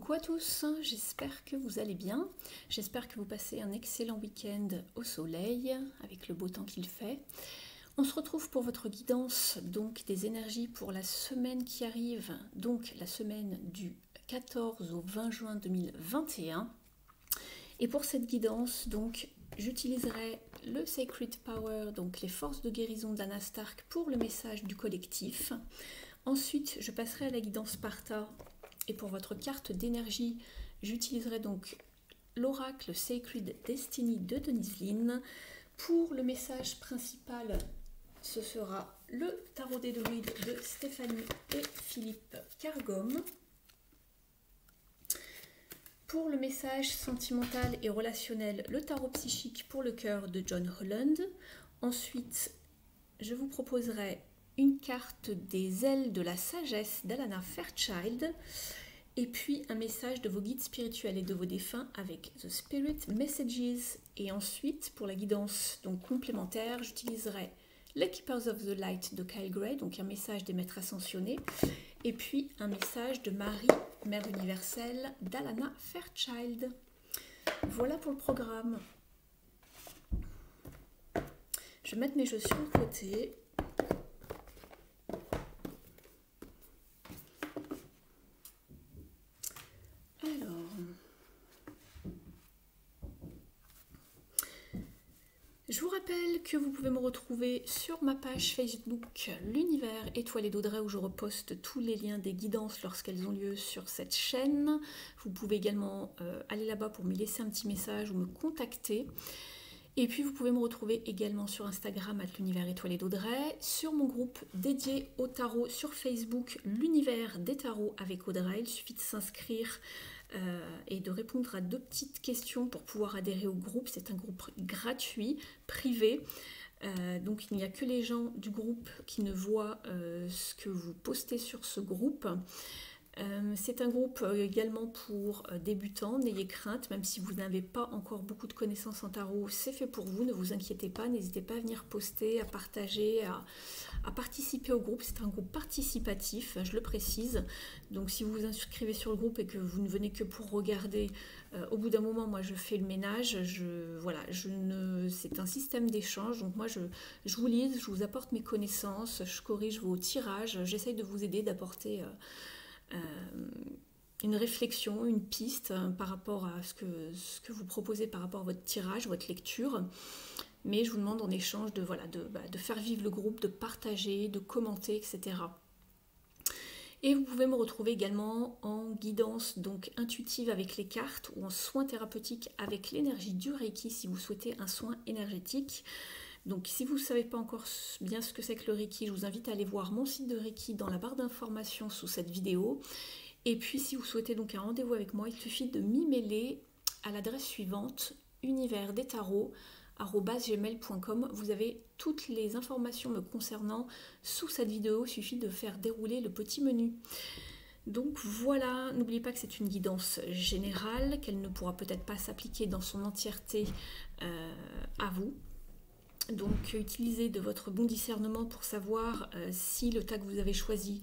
Coucou à tous, j'espère que vous allez bien, j'espère que vous passez un excellent week-end au soleil avec le beau temps qu'il fait. On se retrouve pour votre guidance donc des énergies pour la semaine qui arrive, donc la semaine du 14 au 20 juin 2021. Et pour cette guidance, donc j'utiliserai le Sacred Power, donc les forces de guérison d'Anna Stark pour le message du collectif. Ensuite, je passerai à la guidance Sparta. Et pour votre carte d'énergie, j'utiliserai donc l'oracle Sacred Destiny de Denise Lynn. Pour le message principal, ce sera le tarot des druides de Stéphanie et Philippe Cargom. Pour le message sentimental et relationnel, le tarot psychique pour le cœur de John Holland. Ensuite, je vous proposerai une carte des ailes de la sagesse d'Alana Fairchild, et puis un message de vos guides spirituels et de vos défunts avec The Spirit Messages. Et ensuite, pour la guidance donc complémentaire, j'utiliserai les Keepers of the Light de Kyle Gray, donc un message des maîtres ascensionnés, et puis un message de Marie, Mère universelle d'Alana Fairchild. Voilà pour le programme. Je vais mettre mes jeux sur le côté. Je vous rappelle que vous pouvez me retrouver sur ma page Facebook L'Univers étoilé d'Audrey, où je reposte tous les liens des guidances lorsqu'elles ont lieu sur cette chaîne. Vous pouvez également aller là-bas pour me laisser un petit message ou me contacter. Et puis vous pouvez me retrouver également sur Instagram @L'Univers étoilé d'Audrey, sur mon groupe dédié au tarot sur Facebook L'Univers des tarots avec Audrey. Il suffit de s'inscrire et de répondre à 2 petites questions pour pouvoir adhérer au groupe. C'est un groupe gratuit, privé. Donc il n'y a que les gens du groupe qui ne voient ce que vous postez sur ce groupe. C'est un groupe également pour débutants, n'ayez crainte, même si vous n'avez pas encore beaucoup de connaissances en tarot, c'est fait pour vous, ne vous inquiétez pas, n'hésitez pas à venir poster, à partager, à participer au groupe. C'est un groupe participatif, je le précise, donc si vous vous inscrivez sur le groupe et que vous ne venez que pour regarder, au bout d'un moment, moi je fais le ménage, c'est un système d'échange, donc moi je vous lise, je vous apporte mes connaissances, je corrige vos tirages, j'essaye de vous aider, d'apporter une réflexion, une piste par rapport à ce que vous proposez par rapport à votre tirage, votre lecture. Mais je vous demande en échange de faire vivre le groupe, de partager, de commenter, etc. Et vous pouvez me retrouver également en guidance donc intuitive avec les cartes ou en soin thérapeutique avec l'énergie du Reiki si vous souhaitez un soin énergétique. Donc si vous ne savez pas encore bien ce que c'est que le Reiki, je vous invite à aller voir mon site de Reiki dans la barre d'informations sous cette vidéo. Et puis si vous souhaitez donc un rendez-vous avec moi, il suffit de m'emailer à l'adresse suivante, universdestarot@gmail.com. Vous avez toutes les informations me concernant sous cette vidéo, il suffit de faire dérouler le petit menu. Donc voilà, n'oubliez pas que c'est une guidance générale, qu'elle ne pourra peut-être pas s'appliquer dans son entièreté à vous. Donc utilisez de votre bon discernement pour savoir si le tas que vous avez choisi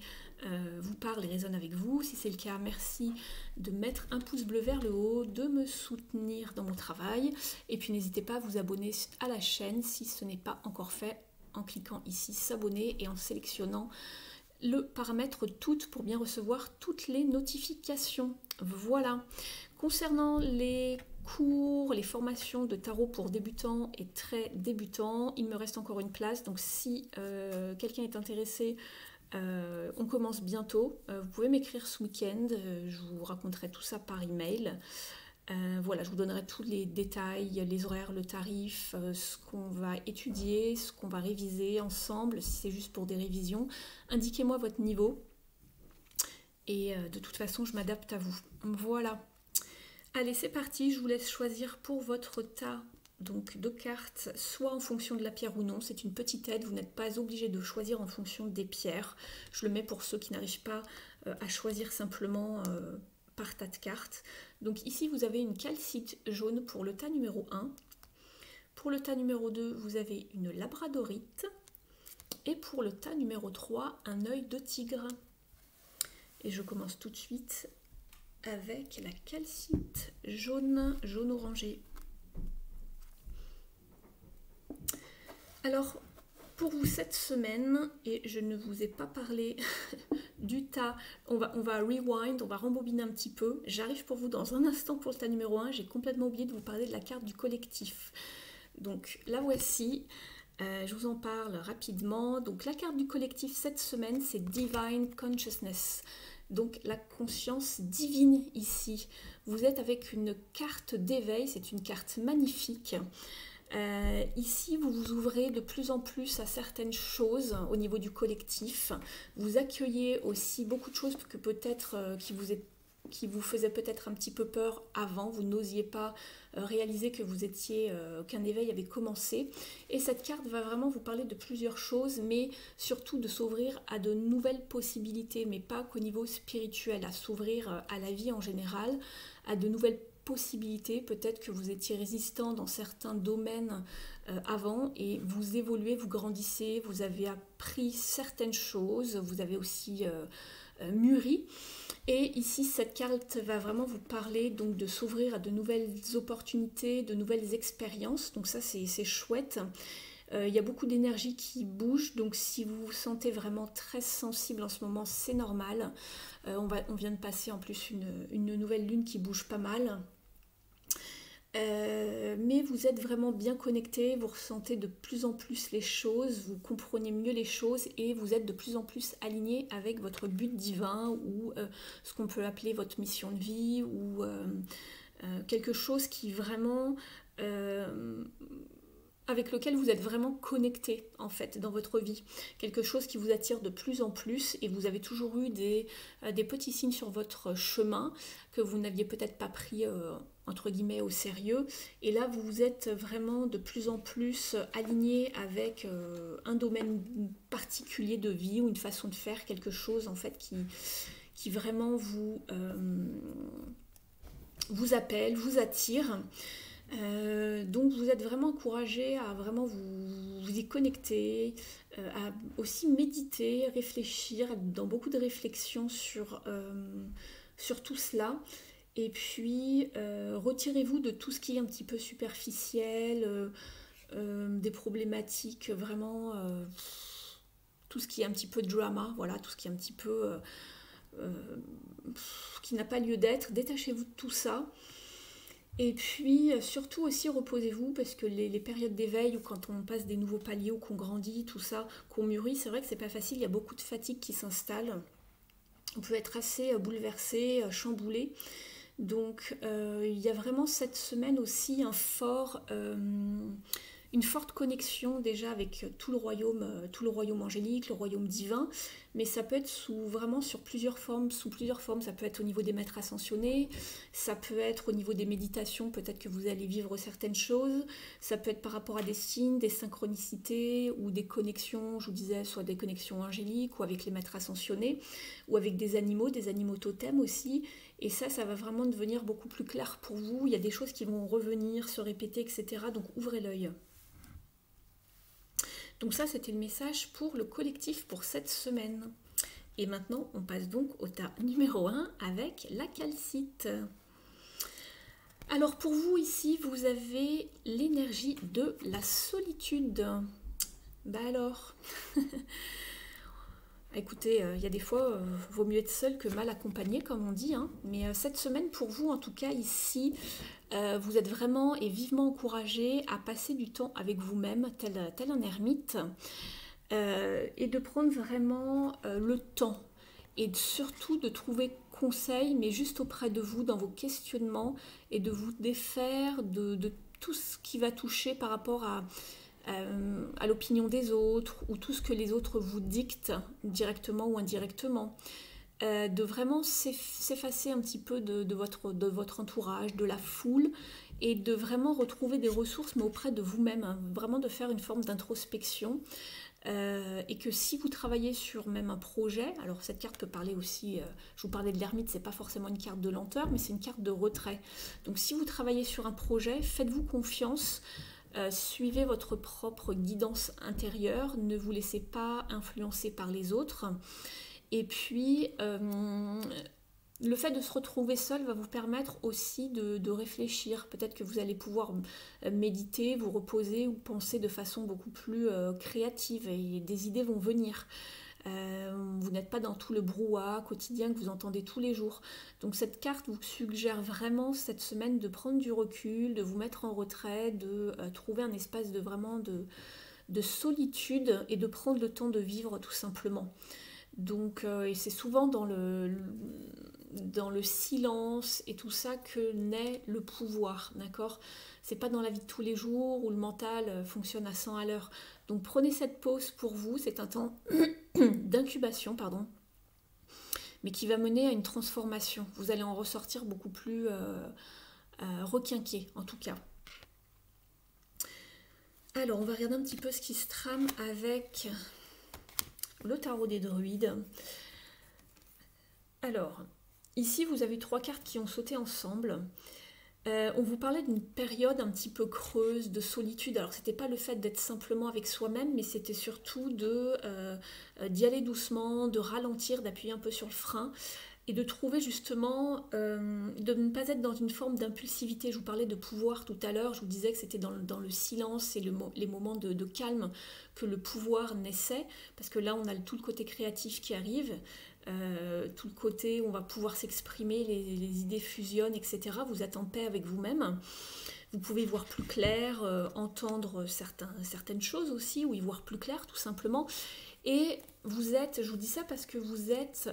vous parle et résonne avec vous. Si c'est le cas, merci de mettre un pouce bleu vers le haut, de me soutenir dans mon travail. Et puis n'hésitez pas à vous abonner à la chaîne si ce n'est pas encore fait en cliquant ici s'abonner et en sélectionnant le paramètre toutes pour bien recevoir toutes les notifications. Voilà. Concernant les cours, les formations de tarot pour débutants et très débutants, il me reste encore une place, donc si quelqu'un est intéressé, on commence bientôt. Vous pouvez m'écrire ce week-end, je vous raconterai tout ça par email. Voilà, je vous donnerai tous les détails, les horaires, le tarif, ce qu'on va étudier, ce qu'on va réviser ensemble, si c'est juste pour des révisions. Indiquez-moi votre niveau et de toute façon, je m'adapte à vous. Voilà. Allez, c'est parti, je vous laisse choisir pour votre tas donc, de cartes, soit en fonction de la pierre ou non. C'est une petite aide, vous n'êtes pas obligé de choisir en fonction des pierres. Je le mets pour ceux qui n'arrivent pas à choisir simplement par tas de cartes. Donc ici, vous avez une calcite jaune pour le tas numéro 1. Pour le tas numéro 2, vous avez une labradorite. Et pour le tas numéro 3, un œil de tigre. Et je commence tout de suite avec la calcite jaune, jaune orangé. Alors, pour vous cette semaine, et je ne vous ai pas parlé du tas, on va rewind, on va rembobiner un petit peu. J'arrive pour vous dans un instant pour le tas numéro 1. J'ai complètement oublié de vous parler de la carte du collectif. Donc la voici, je vous en parle rapidement. Donc la carte du collectif cette semaine, c'est Divine Consciousness. Donc la conscience divine ici. Vous êtes avec une carte d'éveil, c'est une carte magnifique. Ici, vous vous ouvrez de plus en plus à certaines choses au niveau du collectif. Vous accueillez aussi beaucoup de choses que peut-être qui vous faisaient peut-être un petit peu peur avant. Vous n'osiez pas réaliser que qu'un éveil avait commencé. Et cette carte va vraiment vous parler de plusieurs choses, mais surtout de s'ouvrir à de nouvelles possibilités, mais pas qu'au niveau spirituel, à s'ouvrir à la vie en général, à de nouvelles possibilités. Peut-être que vous étiez résistant dans certains domaines avant et vous évoluez, vous grandissez, vous avez appris certaines choses, vous avez aussi mûri. Et ici, cette carte va vraiment vous parler donc de s'ouvrir à de nouvelles opportunités, de nouvelles expériences. Donc ça, c'est chouette. Il y a beaucoup d'énergie qui bouge, donc si vous vous sentez vraiment très sensible en ce moment, c'est normal. On vient de passer en plus une nouvelle lune qui bouge pas mal. Mais vous êtes vraiment bien connecté, vous ressentez de plus en plus les choses, vous comprenez mieux les choses et vous êtes de plus en plus aligné avec votre but divin ou ce qu'on peut appeler votre mission de vie ou quelque chose qui vraiment avec lequel vous êtes vraiment connecté en fait dans votre vie, quelque chose qui vous attire de plus en plus et vous avez toujours eu des petits signes sur votre chemin que vous n'aviez peut-être pas pris entre guillemets au sérieux et là vous êtes vraiment de plus en plus aligné avec un domaine particulier de vie ou une façon de faire quelque chose en fait qui vraiment vous appelle, vous attire. Donc vous êtes vraiment encouragé à vraiment vous y connecter, à aussi méditer, réfléchir, dans beaucoup de réflexions sur tout cela. Et puis retirez-vous de tout ce qui est un petit peu superficiel, des problématiques vraiment, tout ce qui est un petit peu drama, voilà, tout ce qui est un petit peu qui n'a pas lieu d'être. Détachez-vous de tout ça. Et puis surtout aussi reposez-vous parce que les périodes d'éveil ou quand on passe des nouveaux paliers ou qu'on grandit, tout ça, qu'on mûrit, c'est vrai que c'est pas facile, il y a beaucoup de fatigue qui s'installe. On peut être assez bouleversé, chamboulé. Donc il y a vraiment cette semaine aussi une forte connexion déjà avec tout le royaume angélique, le royaume divin, mais ça peut être vraiment sous plusieurs formes, ça peut être au niveau des maîtres ascensionnés, ça peut être au niveau des méditations, peut-être que vous allez vivre certaines choses, ça peut être par rapport à des signes, des synchronicités ou des connexions, je vous disais, soit des connexions angéliques ou avec les maîtres ascensionnés, ou avec des animaux totems aussi, et ça va vraiment devenir beaucoup plus clair pour vous, il y a des choses qui vont revenir, se répéter, etc., donc ouvrez l'œil. Donc ça, c'était le message pour le collectif pour cette semaine. Et maintenant, on passe donc au tas numéro 1 avec la calcite. Alors pour vous ici, vous avez l'énergie de la solitude. Bah alors écoutez, il y a des fois, vaut mieux être seul que mal accompagné, comme on dit. Hein. Mais cette semaine, pour vous, en tout cas, ici, vous êtes vraiment et vivement encouragé à passer du temps avec vous-même, tel un ermite, et de prendre vraiment le temps. Et surtout de trouver conseil, mais juste auprès de vous, dans vos questionnements, et de vous défaire de tout ce qui va toucher par rapport à l'opinion des autres ou tout ce que les autres vous dictent directement ou indirectement, de vraiment s'effacer un petit peu de votre entourage, de la foule et de vraiment retrouver des ressources mais auprès de vous-même, hein, vraiment de faire une forme d'introspection et que si vous travaillez sur même un projet, alors cette carte peut parler aussi, je vous parlais de l'ermite, c'est pas forcément une carte de lenteur mais c'est une carte de retrait, donc si vous travaillez sur un projet, faites-vous confiance. Suivez votre propre guidance intérieure, ne vous laissez pas influencer par les autres. Et puis, le fait de se retrouver seul va vous permettre aussi de réfléchir. Peut-être que vous allez pouvoir méditer, vous reposer ou penser de façon beaucoup plus créative et des idées vont venir. Vous n'êtes pas dans tout le brouhaha quotidien que vous entendez tous les jours. Donc cette carte vous suggère vraiment cette semaine de prendre du recul, de vous mettre en retrait, de trouver un espace de solitude et de prendre le temps de vivre tout simplement. Donc, et c'est souvent dans le silence et tout ça que naît le pouvoir, d'accord? C'est pas dans la vie de tous les jours où le mental fonctionne à 100 à l'heure. Donc prenez cette pause pour vous, c'est un temps d'incubation, pardon, mais qui va mener à une transformation. Vous allez en ressortir beaucoup plus requinqué, en tout cas. Alors, on va regarder un petit peu ce qui se trame avec le tarot des druides. Alors, ici, vous avez 3 cartes qui ont sauté ensemble. On vous parlait d'une période un petit peu creuse, de solitude. Alors, c'était pas le fait d'être simplement avec soi-même, mais c'était surtout d'y aller doucement, de ralentir, d'appuyer un peu sur le frein et de trouver justement, de ne pas être dans une forme d'impulsivité. Je vous parlais de pouvoir tout à l'heure, je vous disais que c'était dans le silence et les moments de calme que le pouvoir naissait, parce que là on a tout le côté créatif qui arrive, tout le côté où on va pouvoir s'exprimer, les idées fusionnent, etc. Vous êtes en paix avec vous-même. Vous pouvez voir plus clair, entendre certaines choses aussi, ou y voir plus clair tout simplement. Et vous êtes, je vous dis ça parce que vous êtes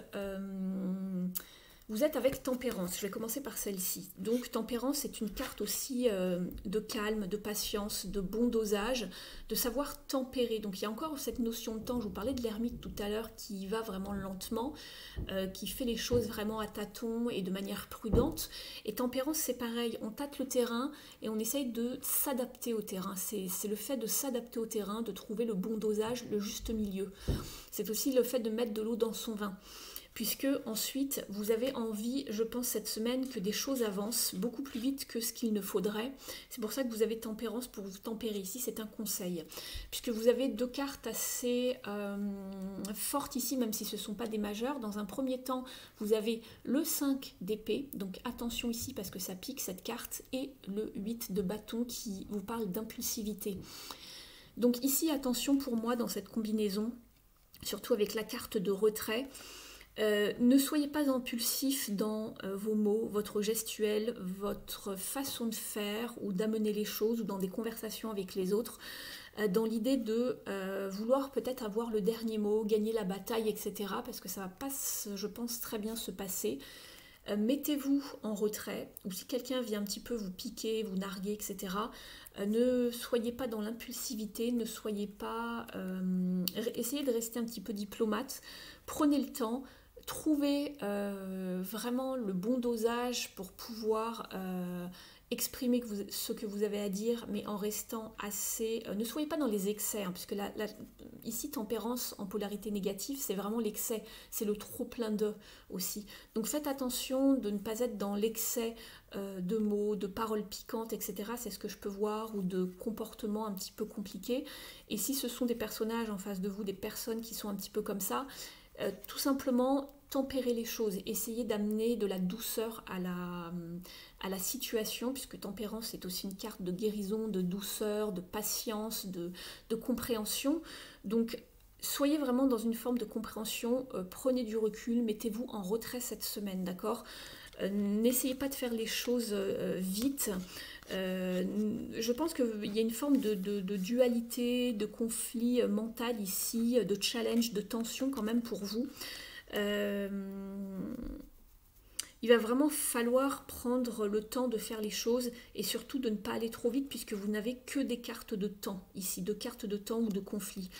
avec Tempérance. Je vais commencer par celle-ci. Donc Tempérance, c'est une carte aussi de calme, de patience, de bon dosage, de savoir tempérer. Donc il y a encore cette notion de temps. Je vous parlais de l'ermite tout à l'heure qui va vraiment lentement, qui fait les choses vraiment à tâtons et de manière prudente. Et Tempérance, c'est pareil. On tâte le terrain et on essaye de s'adapter au terrain. C'est le fait de s'adapter au terrain, de trouver le bon dosage, le juste milieu. C'est aussi le fait de mettre de l'eau dans son vin. Puisque ensuite vous avez envie, je pense cette semaine, que des choses avancent beaucoup plus vite que ce qu'il ne faudrait. C'est pour ça que vous avez Tempérance pour vous tempérer. Ici c'est un conseil, puisque vous avez 2 cartes assez fortes ici, même si ce ne sont pas des majeures. Dans un premier temps, vous avez le 5 d'épée, donc attention ici parce que ça pique cette carte, et le 8 de bâton qui vous parle d'impulsivité. Donc ici attention pour moi dans cette combinaison, surtout avec la carte de retrait. Ne soyez pas impulsif dans vos mots, votre gestuelle, votre façon de faire ou d'amener les choses ou dans des conversations avec les autres, dans l'idée de vouloir peut-être avoir le dernier mot, gagner la bataille, etc. Parce que ça va pas, je pense, très bien se passer. Mettez-vous en retrait, ou si quelqu'un vient un petit peu vous piquer, vous narguer, etc., ne soyez pas dans l'impulsivité, ne soyez pas... essayez de rester un petit peu diplomate, prenez le temps, trouvez vraiment le bon dosage pour pouvoir exprimer ce que vous avez à dire, mais en restant assez... ne soyez pas dans les excès, hein, puisque ici, Tempérance en polarité négative, c'est vraiment l'excès, c'est le trop plein de aussi. Donc faites attention de ne pas être dans l'excès de mots, de paroles piquantes, etc. C'est ce que je peux voir, ou de comportements un petit peu compliqués. Et si ce sont des personnages en face de vous, des personnes qui sont un petit peu comme ça, tout simplement tempérer les choses, essayer d'amener de la douceur à la situation, puisque Tempérance c'est aussi une carte de guérison, de douceur, de patience, de compréhension. Donc soyez vraiment dans une forme de compréhension, prenez du recul, mettez-vous en retrait cette semaine, d'accord ? N'essayez pas de faire les choses vite. Je pense qu'il y a une forme de dualité, de conflit mental ici, de challenge, de tension quand même pour vous. Il va vraiment falloir prendre le temps de faire les choses et surtout de ne pas aller trop vite puisque vous n'avez que des cartes de temps ici, de cartes de temps ou de conflit.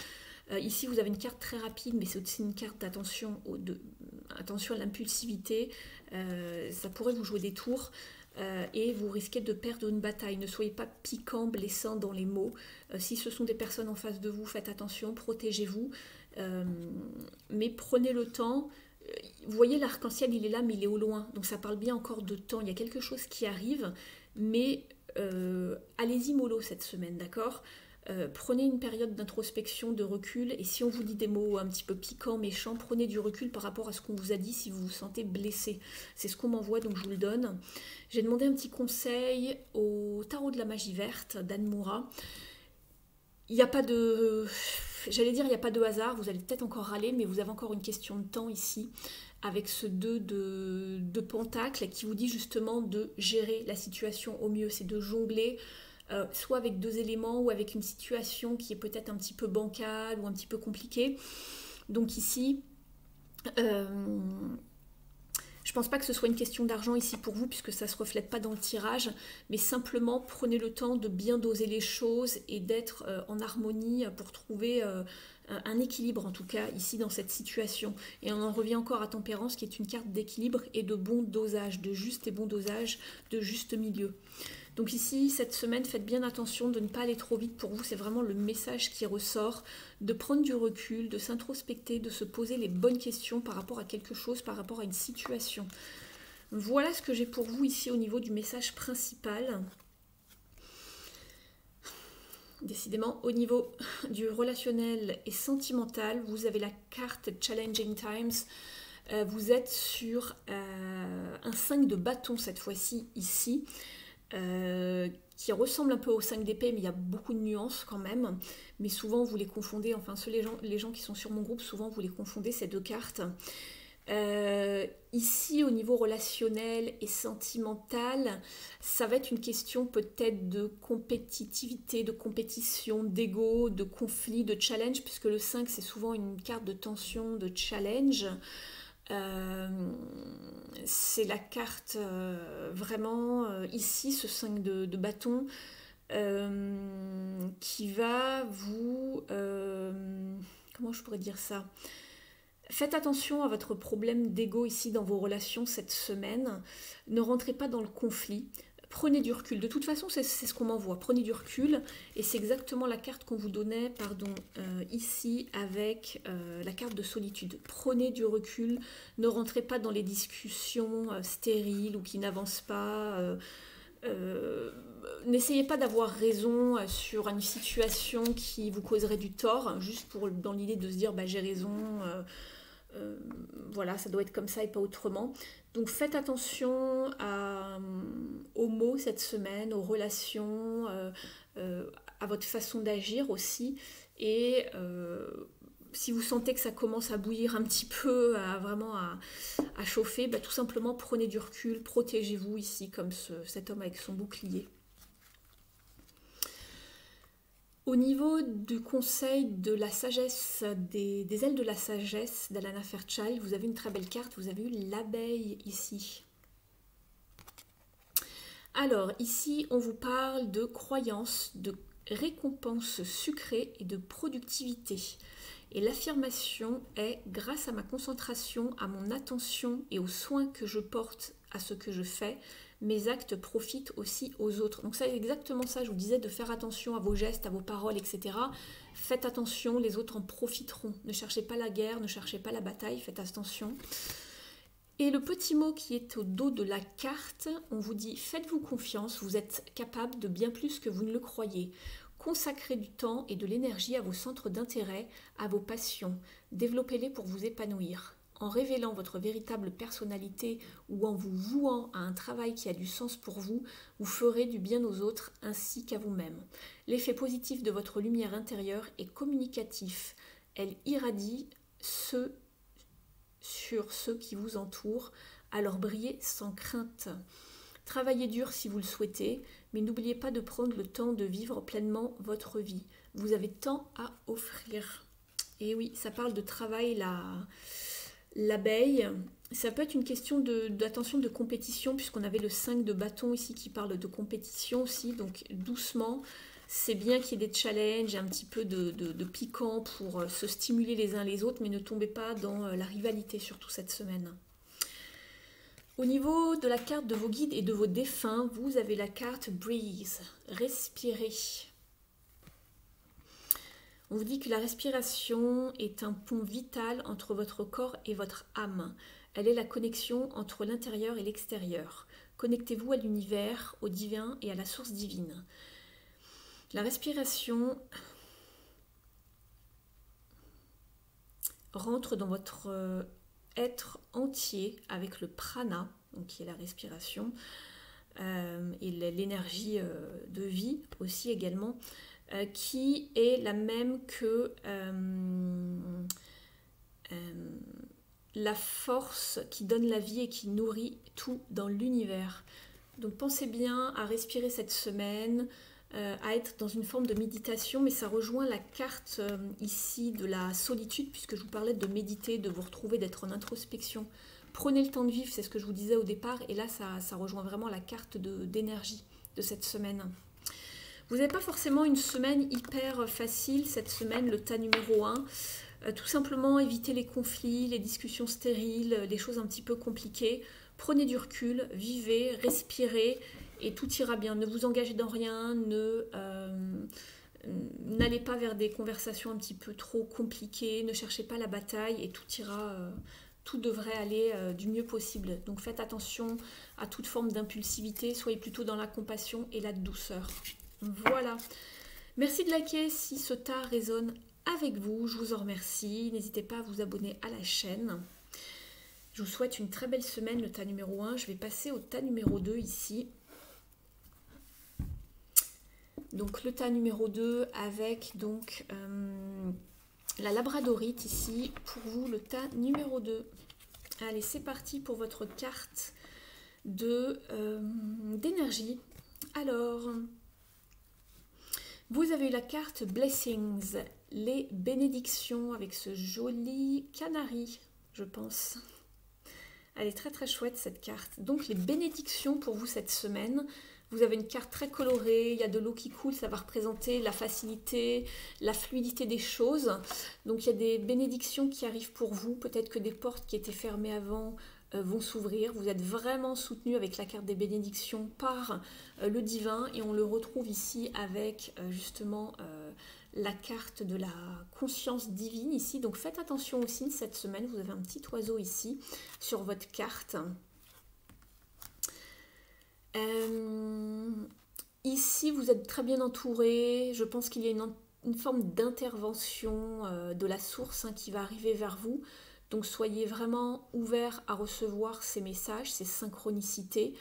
Ici vous avez une carte très rapide mais c'est aussi une carte d'attention attention à l'impulsivité, ça pourrait vous jouer des tours. Et vous risquez de perdre une bataille. Ne soyez pas piquant, blessant dans les mots. Si ce sont des personnes en face de vous, faites attention, protégez-vous. Mais prenez le temps. Vous voyez, l'arc-en-ciel, il est là, mais il est au loin. Donc ça parle bien encore de temps. Il y a quelque chose qui arrive, mais allez-y mollo cette semaine, d'accord ? Prenez une période d'introspection, de recul, et si on vous dit des mots un petit peu piquants, méchants, prenez du recul par rapport à ce qu'on vous a dit si vous vous sentez blessé. C'est ce qu'on m'envoie, donc je vous le donne. J'ai demandé un petit conseil au tarot de la magie verte d'Anne Moura. Il n'y a pas de... J'allais dire, il n'y a pas de hasard, vous allez peut-être encore râler, mais vous avez encore une question de temps ici, avec ce 2 de pentacles qui vous dit justement de gérer la situation au mieux, c'est de jongler, soit avec 2 éléments ou avec une situation qui est peut-être un petit peu bancale ou un petit peu compliquée. Donc ici, je pense pas que ce soit une question d'argent ici pour vous, puisque ça ne se reflète pas dans le tirage, mais simplement prenez le temps de bien doser les choses et d'être en harmonie pour trouver un équilibre, en tout cas, ici dans cette situation. Et on en revient encore à Tempérance, qui est une carte d'équilibre et de bon dosage, de juste et bon dosage, de juste milieu. Donc ici, cette semaine, faites bien attention de ne pas aller trop vite pour vous. C'est vraiment le message qui ressort, de prendre du recul, de s'introspecter, de se poser les bonnes questions par rapport à quelque chose, par rapport à une situation. Voilà ce que j'ai pour vous ici au niveau du message principal. Décidément, au niveau du relationnel et sentimental, vous avez la carte Challenging Times. Vous êtes sur un 5 de bâton cette fois-ci, ici. Qui ressemble un peu au 5 d'épée, mais il y a beaucoup de nuances quand même. Mais souvent, vous les confondez, enfin, les gens qui sont sur mon groupe, souvent, vous les confondez, ces 2 cartes. Ici, au niveau relationnel et sentimental, ça va être une question peut-être de compétitivité, de compétition, d'ego, de conflit, de challenge, puisque le 5, c'est souvent une carte de tension, de challenge. C'est la carte vraiment ici, ce 5 de bâton, qui va vous... comment je pourrais dire ça? Faites attention à votre problème d'ego ici dans vos relations cette semaine. Ne rentrez pas dans le conflit. Prenez du recul. De toute façon, c'est ce qu'on m'envoie. Prenez du recul. Et c'est exactement la carte qu'on vous donnait, ici avec la carte de solitude. Prenez du recul. Ne rentrez pas dans les discussions stériles ou qui n'avancent pas. N'essayez pas d'avoir raison sur une situation qui vous causerait du tort, juste dans l'idée de se dire j'ai raison. Voilà, ça doit être comme ça et pas autrement. Donc faites attention aux mots cette semaine, aux relations, à votre façon d'agir aussi. Et si vous sentez que ça commence à bouillir un petit peu, à chauffer, tout simplement prenez du recul, protégez-vous ici comme cet homme avec son bouclier. Au niveau du conseil de la sagesse, des ailes de la sagesse d'Alana Fairchild, vous avez une très belle carte, vous avez eu l'abeille ici. Alors ici on vous parle de croyances, de récompenses sucrées et de productivité. Et l'affirmation est « grâce à ma concentration, à mon attention et aux soins que je porte à ce que je fais, mes actes profitent aussi aux autres. » Donc c'est exactement ça, je vous disais de faire attention à vos gestes, à vos paroles, etc. Faites attention, les autres en profiteront. Ne cherchez pas la guerre, ne cherchez pas la bataille, faites attention. Et le petit mot qui est au dos de la carte, on vous dit « faites-vous confiance, vous êtes capable de bien plus que vous ne le croyez. Consacrez du temps et de l'énergie à vos centres d'intérêt, à vos passions. Développez-les pour vous épanouir. En révélant votre véritable personnalité ou en vous vouant à un travail qui a du sens pour vous, vous ferez du bien aux autres ainsi qu'à vous-même. L'effet positif de votre lumière intérieure est communicatif. Elle irradie sur ceux qui vous entourent, alors brillez sans crainte. Travaillez dur si vous le souhaitez, mais n'oubliez pas de prendre le temps de vivre pleinement votre vie. Vous avez tant à offrir. Et oui, ça parle de travail, l'abeille. Ça peut être une question d'attention de compétition, puisqu'on avait le 5 de bâton ici qui parle de compétition aussi. Donc doucement, c'est bien qu'il y ait des challenges, un petit peu de piquant pour se stimuler les uns les autres, mais ne tombez pas dans la rivalité, surtout cette semaine. Au niveau de la carte de vos guides et de vos défunts, vous avez la carte Breathe, respirer. On vous dit que la respiration est un pont vital entre votre corps et votre âme. Elle est la connexion entre l'intérieur et l'extérieur. Connectez-vous à l'univers, au divin et à la source divine. La respiration rentre dans votre être entier avec le prana, donc qui est la respiration, et l'énergie de vie aussi également, qui est la même que la force qui donne la vie et qui nourrit tout dans l'univers. Donc pensez bien à respirer cette semaine, à être dans une forme de méditation, mais ça rejoint la carte ici de la solitude, puisque je vous parlais de méditer, de vous retrouver, d'être en introspection. Prenez le temps de vivre, c'est ce que je vous disais au départ, et là ça rejoint vraiment la carte d'énergie de cette semaine. Vous n'avez pas forcément une semaine hyper facile, cette semaine, le tas numéro 1. Tout simplement éviter les conflits, les discussions stériles, les choses un petit peu compliquées. Prenez du recul, vivez, respirez et tout ira bien. Ne vous engagez dans rien, n'allez pas vers des conversations un petit peu trop compliquées, ne cherchez pas la bataille et tout devrait aller du mieux possible. Donc faites attention à toute forme d'impulsivité, soyez plutôt dans la compassion et la douceur. Voilà. Merci de liker si ce tas résonne avec vous, je vous en remercie. N'hésitez pas à vous abonner à la chaîne. Je vous souhaite une très belle semaine, le tas numéro 1. Je vais passer au tas numéro 2 ici. Donc le tas numéro 2 avec donc la labradorite ici. Pour vous, le tas numéro 2. Allez, c'est parti pour votre carte d'énergie. Alors, vous avez eu la carte Blessings, les bénédictions avec ce joli canari, je pense. Elle est très très chouette cette carte. Donc les bénédictions pour vous cette semaine. Vous avez une carte très colorée, il y a de l'eau qui coule, ça va représenter la facilité, la fluidité des choses. Donc il y a des bénédictions qui arrivent pour vous. Peut-être que des portes qui étaient fermées avant vont s'ouvrir. Vous êtes vraiment soutenu avec la carte des bénédictions par le divin et on le retrouve ici avec justement la carte de la conscience divine ici. Donc faites attention aussi cette semaine. Vous avez un petit oiseau ici sur votre carte. Ici, vous êtes très bien entouré. Je pense qu'il y a une forme d'intervention de la source qui va arriver vers vous. Donc soyez vraiment ouverts à recevoir ces messages, ces synchronicités.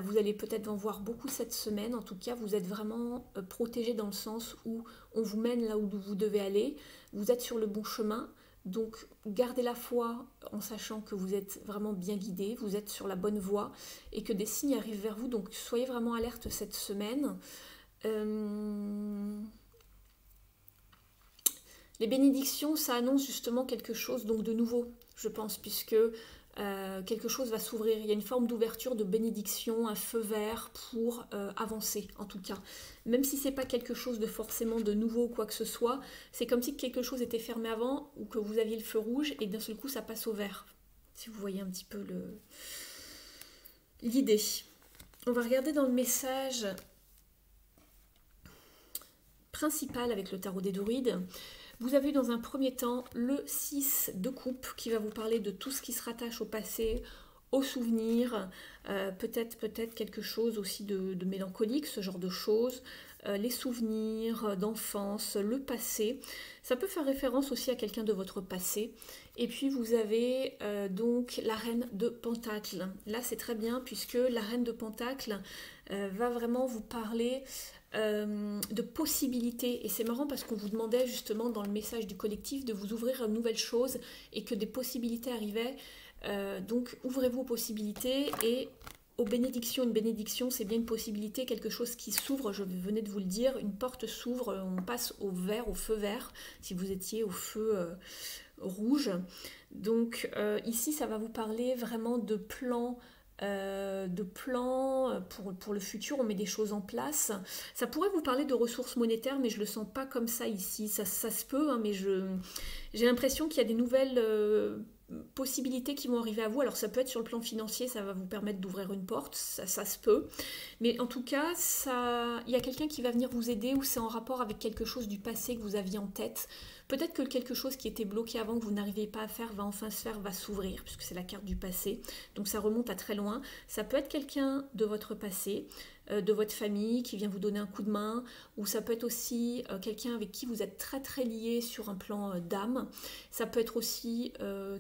Vous allez peut-être en voir beaucoup cette semaine. En tout cas, vous êtes vraiment protégé dans le sens où on vous mène là où vous devez aller. Vous êtes sur le bon chemin. Donc gardez la foi en sachant que vous êtes vraiment bien guidé, vous êtes sur la bonne voie et que des signes arrivent vers vous. Donc soyez vraiment alerte cette semaine. Les bénédictions, ça annonce justement quelque chose donc de nouveau, je pense, puisque quelque chose va s'ouvrir. Il y a une forme d'ouverture, de bénédiction, un feu vert pour avancer, en tout cas. Même si c'est pas quelque chose de forcément de nouveau ou quoi que ce soit, c'est comme si quelque chose était fermé avant ou que vous aviez le feu rouge et d'un seul coup ça passe au vert. Si vous voyez un petit peu l'idée. On va regarder dans le message principal avec le tarot des Druides. Vous avez dans un premier temps le 6 de coupe qui va vous parler de tout ce qui se rattache au passé, aux souvenirs, peut-être quelque chose aussi de mélancolique, ce genre de choses, les souvenirs d'enfance, le passé. Ça peut faire référence aussi à quelqu'un de votre passé. Et puis vous avez donc la reine de Pentacles. Là c'est très bien puisque la reine de Pentacles va vraiment vous parler de possibilités. Et c'est marrant parce qu'on vous demandait justement dans le message du collectif de vous ouvrir à de nouvelles choses et que des possibilités arrivaient. Donc ouvrez-vous aux possibilités et aux bénédictions. Une bénédiction, c'est bien une possibilité, quelque chose qui s'ouvre, je venais de vous le dire, une porte s'ouvre, on passe au vert, au feu vert, si vous étiez au feu rouge. Donc ici, ça va vous parler vraiment de plans pour le futur, on met des choses en place. Ça pourrait vous parler de ressources monétaires, mais je le sens pas comme ça ici. Ça se peut, hein, mais j'ai l'impression qu'il y a des nouvelles possibilités qui vont arriver à vous. Alors ça peut être sur le plan financier, ça va vous permettre d'ouvrir une porte, ça se peut. Mais en tout cas, il y a quelqu'un qui va venir vous aider ou c'est en rapport avec quelque chose du passé que vous aviez en tête. Peut-être que quelque chose qui était bloqué avant, que vous n'arriviez pas à faire, va enfin se faire, va s'ouvrir, puisque c'est la carte du passé. Donc ça remonte à très loin. Ça peut être quelqu'un de votre passé. de votre famille qui vient vous donner un coup de main, ou ça peut être aussi quelqu'un avec qui vous êtes très très lié sur un plan d'âme. Ça peut être aussi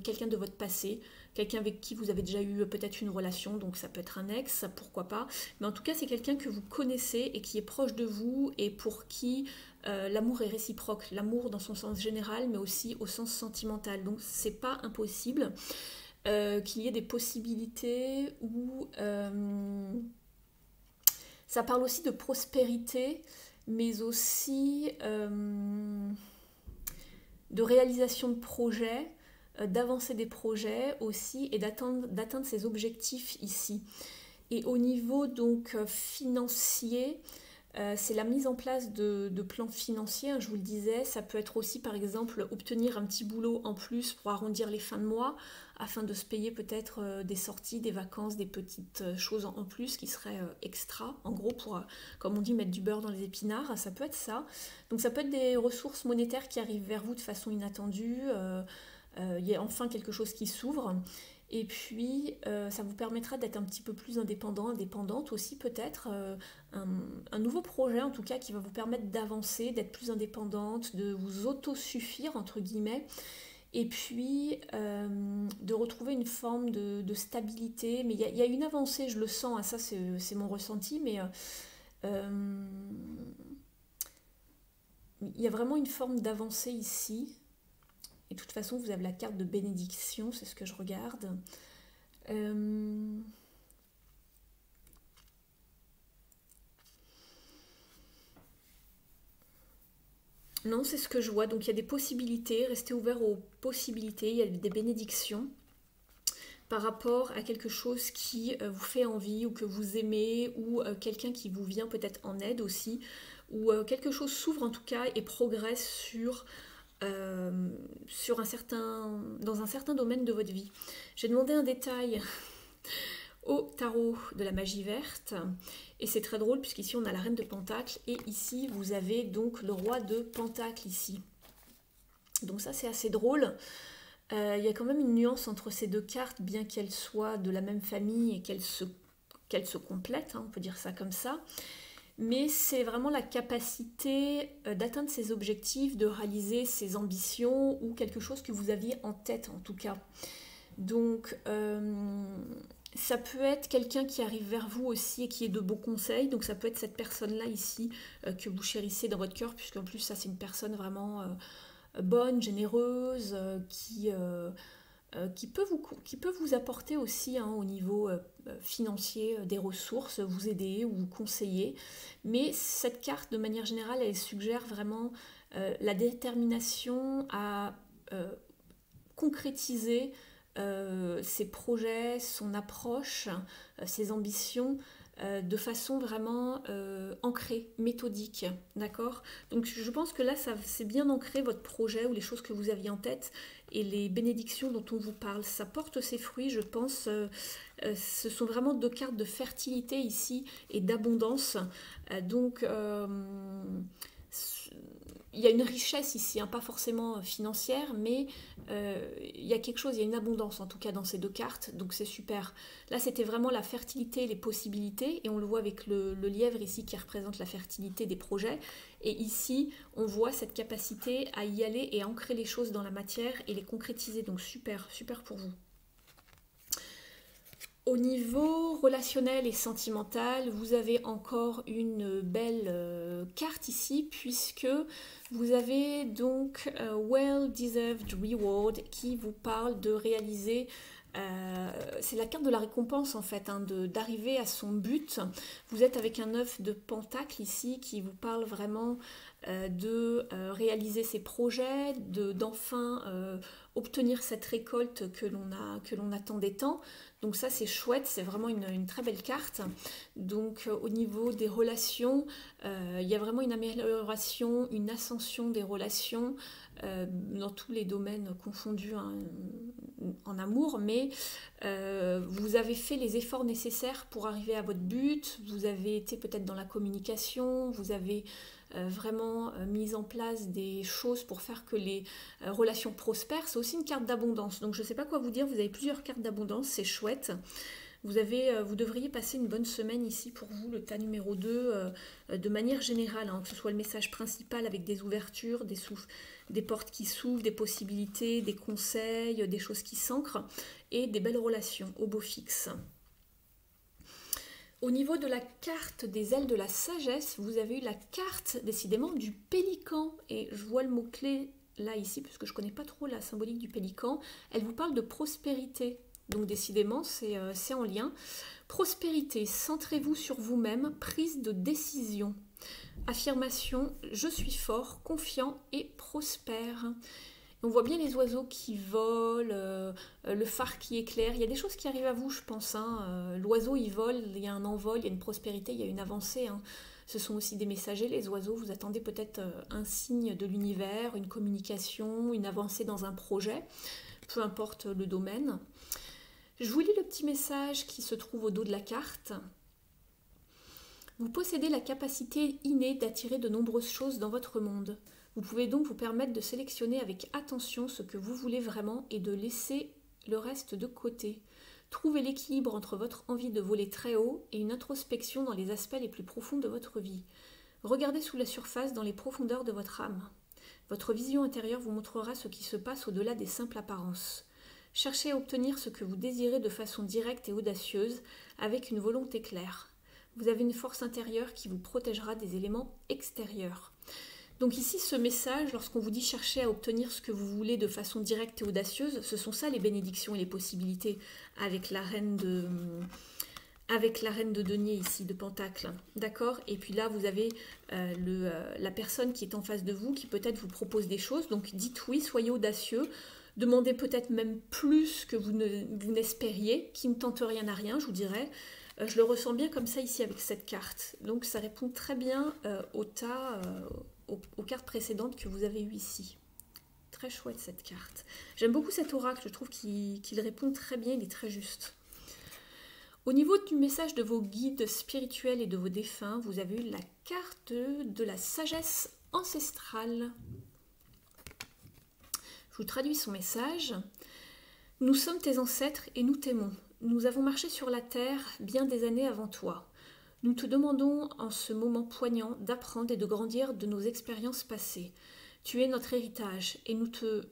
quelqu'un de votre passé, quelqu'un avec qui vous avez déjà eu peut-être une relation, donc ça peut être un ex, pourquoi pas. Mais en tout cas, c'est quelqu'un que vous connaissez et qui est proche de vous et pour qui l'amour est réciproque. L'amour dans son sens général, mais aussi au sens sentimental. Donc c'est pas impossible qu'il y ait des possibilités où ça parle aussi de prospérité, mais aussi de réalisation de projets, d'avancer des projets aussi et d'atteindre ses objectifs ici. Et au niveau donc financier, c'est la mise en place de plans financiers, hein, je vous le disais. Ça peut être aussi par exemple obtenir un petit boulot en plus pour arrondir les fins de mois afin de se payer peut-être des sorties, des vacances, des petites choses en plus qui seraient extra, en gros pour, comme on dit, mettre du beurre dans les épinards, ça peut être ça. Donc ça peut être des ressources monétaires qui arrivent vers vous de façon inattendue, il y a enfin quelque chose qui s'ouvre. Et puis, ça vous permettra d'être un petit peu plus indépendant, indépendante aussi peut-être. Un nouveau projet en tout cas qui va vous permettre d'avancer, d'être plus indépendante, de vous autosuffire entre guillemets. Et puis, de retrouver une forme de stabilité. Mais il y a une avancée, je le sens, hein, ça c'est mon ressenti, mais il y a vraiment une forme d'avancée ici. Et de toute façon, vous avez la carte de bénédiction, c'est ce que je regarde. Non, c'est ce que je vois. Donc il y a des possibilités, restez ouvert aux possibilités, il y a des bénédictions par rapport à quelque chose qui vous fait envie ou que vous aimez ou quelqu'un qui vous vient peut-être en aide aussi ou quelque chose s'ouvre en tout cas et progresse dans un certain domaine de votre vie. J'ai demandé un détail au tarot de la magie verte et c'est très drôle puisqu'ici on a la reine de Pentacles et ici vous avez donc le roi de Pentacles ici. Donc ça c'est assez drôle. Il y a quand même une nuance entre ces deux cartes, bien qu'elles soient de la même famille et qu'elles se complètent, hein, on peut dire ça comme ça. Mais c'est vraiment la capacité d'atteindre ses objectifs, de réaliser ses ambitions ou quelque chose que vous aviez en tête en tout cas. Donc ça peut être quelqu'un qui arrive vers vous aussi et qui est de bons conseils. Donc ça peut être cette personne-là ici que vous chérissez dans votre cœur, puisqu'en plus ça c'est une personne vraiment bonne, généreuse, qui peut vous apporter aussi hein, au niveau financier des ressources, vous aider ou vous conseiller. Mais cette carte, de manière générale, elle suggère vraiment la détermination à concrétiser ses projets, son approche, ses ambitions de façon vraiment ancrée, méthodique, d'accord? Donc je pense que là, c'est bien ancré votre projet ou les choses que vous aviez en tête et les bénédictions dont on vous parle. Ça porte ses fruits, je pense. Ce sont vraiment deux cartes de fertilité ici et d'abondance. Donc il y a une richesse ici, hein, pas forcément financière, mais il y a quelque chose, il y a une abondance en tout cas dans ces deux cartes, donc c'est super. Là c'était vraiment la fertilité, les possibilités, et on le voit avec le lièvre ici qui représente la fertilité des projets, et ici on voit cette capacité à y aller et à ancrer les choses dans la matière et les concrétiser, donc super, super pour vous. Au niveau relationnel et sentimental, vous avez encore une belle carte ici puisque vous avez donc Well Deserved Reward qui vous parle de réaliser, c'est la carte de la récompense en fait, hein, d'arriver à son but. Vous êtes avec un 9 de Pentacle ici qui vous parle vraiment de réaliser ses projets, d'enfin obtenir cette récolte que l'on attendait tant. Donc ça c'est chouette, c'est vraiment une très belle carte. Donc au niveau des relations, il y a vraiment une amélioration, une ascension des relations dans tous les domaines confondus hein, en amour, mais vous avez fait les efforts nécessaires pour arriver à votre but, vous avez été peut-être dans la communication, vous avez vraiment mis en place des choses pour faire que les relations prospèrent. C'est aussi une carte d'abondance, donc je ne sais pas quoi vous dire, vous avez plusieurs cartes d'abondance, c'est chouette. Vous devriez passer une bonne semaine ici pour vous, le tas numéro 2, de manière générale, hein, que ce soit le message principal avec des ouvertures, des portes qui s'ouvrent, des possibilités, des conseils, des choses qui s'ancrent et des belles relations au beau fixe. Au niveau de la carte des ailes de la sagesse, vous avez eu la carte décidément du pélican. Et je vois le mot-clé là ici, puisque je ne connais pas trop la symbolique du pélican. Elle vous parle de prospérité. Donc décidément, c'est en lien. Prospérité, centrez-vous sur vous-même, prise de décision. Affirmation, je suis fort, confiant et prospère. On voit bien les oiseaux qui volent, le phare qui éclaire. Il y a des choses qui arrivent à vous, je pense. Hein. L'oiseau, il vole, il y a un envol, il y a une prospérité, il y a une avancée. Hein. Ce sont aussi des messagers, les oiseaux. Vous attendez peut-être un signe de l'univers, une communication, une avancée dans un projet, peu importe le domaine. Je vous lis le petit message qui se trouve au dos de la carte. Vous possédez la capacité innée d'attirer de nombreuses choses dans votre monde. Vous pouvez donc vous permettre de sélectionner avec attention ce que vous voulez vraiment et de laisser le reste de côté. Trouvez l'équilibre entre votre envie de voler très haut et une introspection dans les aspects les plus profonds de votre vie. Regardez sous la surface dans les profondeurs de votre âme. Votre vision intérieure vous montrera ce qui se passe au-delà des simples apparences. Cherchez à obtenir ce que vous désirez de façon directe et audacieuse, avec une volonté claire. Vous avez une force intérieure qui vous protégera des éléments extérieurs. Donc ici, ce message, lorsqu'on vous dit chercher à obtenir ce que vous voulez de façon directe et audacieuse, ce sont ça les bénédictions et les possibilités avec la reine de denier ici, de Pentacle. D'accord? Et puis là, vous avez la personne qui est en face de vous, qui peut-être vous propose des choses. Donc dites oui, soyez audacieux. Demandez peut-être même plus que vous n'espériez, qui ne tente rien à rien, je vous dirais. Je le ressens bien comme ça ici avec cette carte. Donc ça répond très bien aux cartes précédentes que vous avez eues ici. Très chouette cette carte. J'aime beaucoup cet oracle, je trouve qu'il répond très bien, il est très juste. Au niveau du message de vos guides spirituels et de vos défunts, vous avez eu la carte de la sagesse ancestrale. Je vous traduis son message. Nous sommes tes ancêtres et nous t'aimons. Nous avons marché sur la terre bien des années avant toi. Nous te demandons en ce moment poignant d'apprendre et de grandir de nos expériences passées. Tu es notre héritage et nous te